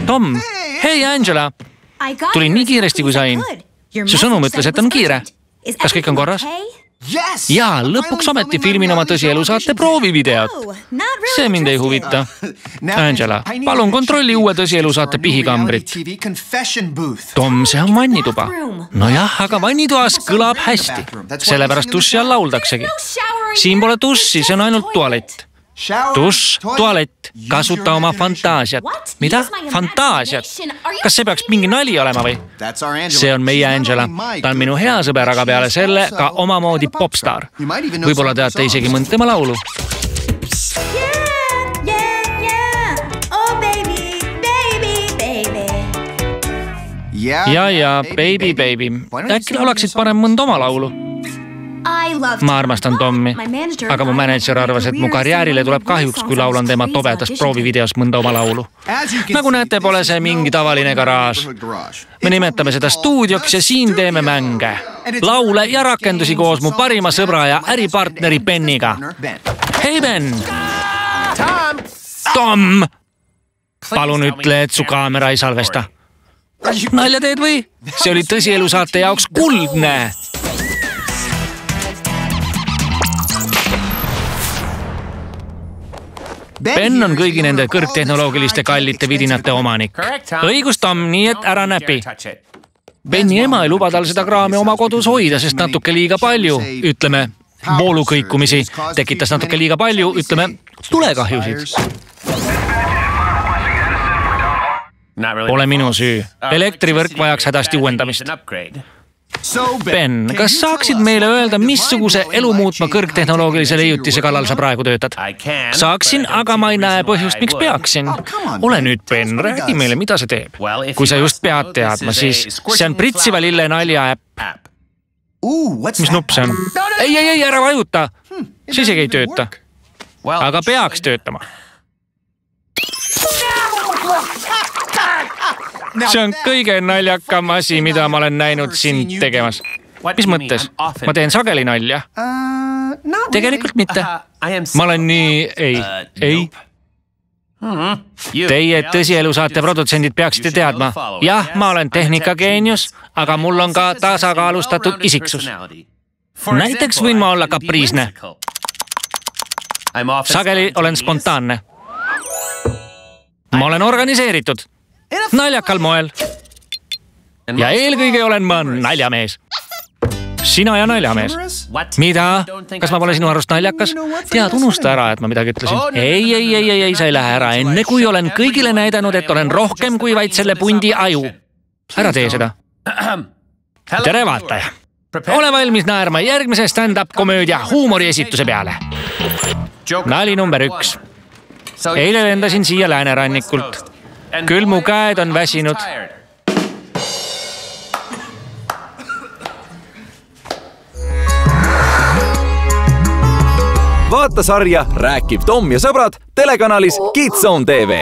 Tom, hei Angela. Tulin nii kiiresti, kui sain. Su sõnum ütles, et on kiire. Kas kõik on korras? Jaa, lõpuks ometi filmin oma tõsielu saate proovivideot. See mind ei huvita. Angela, palun kontrolli uue tõsielu saate pihikambrit. Tom, see on vannituba. Nojah, aga vannitoas kõlab hästi. Sellepärast duši all lauldaksegi. Siin pole duši, see on ainult tualett. Duš, tualett, kasuta oma fantaasiat. Mida? Fantaasiat? Kas see peaks mingi nali olema või? See on meie Angela. Ta on minu hea sõber, aga peale selle ka omamoodi popstar. Võib-olla teate isegi mõnd tema laulu. Ja, baby, baby. Äkki laulaksid parem mõnd oma laulu? Ma armastan Tommi, aga mu manager arvas, et mu karjäärile tuleb kahjuks, kui laulan tema tobedas proovivideos mõnda oma laulu. Nagu näete, pole see mingi tavaline garaaž. Me nimetame seda stuudioks ja siin teeme mänge. Laule ja rakendusi koos mu parima sõbra ja äripartneri Benniga. Hei Ben! Tom! Palun ütle, et su kaamera ei salvesta. Nalja teed või? See oli tõsielu saate jaoks kuldne! Ben on kõigi nende kõrgtehnoloogiliste kallite vidinate omanik. Õigus, Tom, nii et ära näpi. Benni ema ei luba tal seda kraami oma kodus hoida, sest natuke liiga palju, ütleme, voolukõikumisi tekitas natuke liiga palju, ütleme, tulekahjusid. Pole minu süü. Elektrivõrk vajaks hädasti uuendamist. Ben, kas saaksid meile öelda, missuguse elu muutma kõrgtehnoloogilise leiutise kallal sa praegu töötad? Saaksin, aga ma ei näe põhjust, miks peaksin. Ole nüüd, Ben, räägi meile, mida see teeb. Kui sa just pead teadma, siis see on pritsiva lille nalja äpp. Mis nupp see on? Ei, ära vajuta. See isegi ei tööta. Aga peaks töötama. See on kõige naljakam asi, mida ma olen näinud sind tegemas. Mis mõttes? Ma teen sageli nalja. Tegelikult mitte. Ma olen nii... Ei. Teie tõsielu saate produtsendid peaksite teadma. Jah, ma olen tehnikageenius, aga mul on ka tasakaalustatud isiksus. Näiteks võin ma olla kapriisne. Sageli olen spontaanne. Ma olen organiseeritud. Naljakal moel. Ja eelkõige olen ma naljamees. Sina ja naljamees. Mida? Kas ma pole sinu arust naljakas? Tead, unusta ära, et ma midagi ütlesin. Ei, sa ei lähe ära, enne kui olen kõigile näidanud, et olen rohkem kui vaid selle pundi aju. Ära tee seda. Tere vaataja. Ole valmis naerma järgmise stand-up komöödia huumoriesituse peale. Nali number 1. Eile lendasin siia läänerannikult. Küll mu käed on väsinud. Vaata sarja Rääkib Tom ja sõbrad telekanalis Kids Zone TV.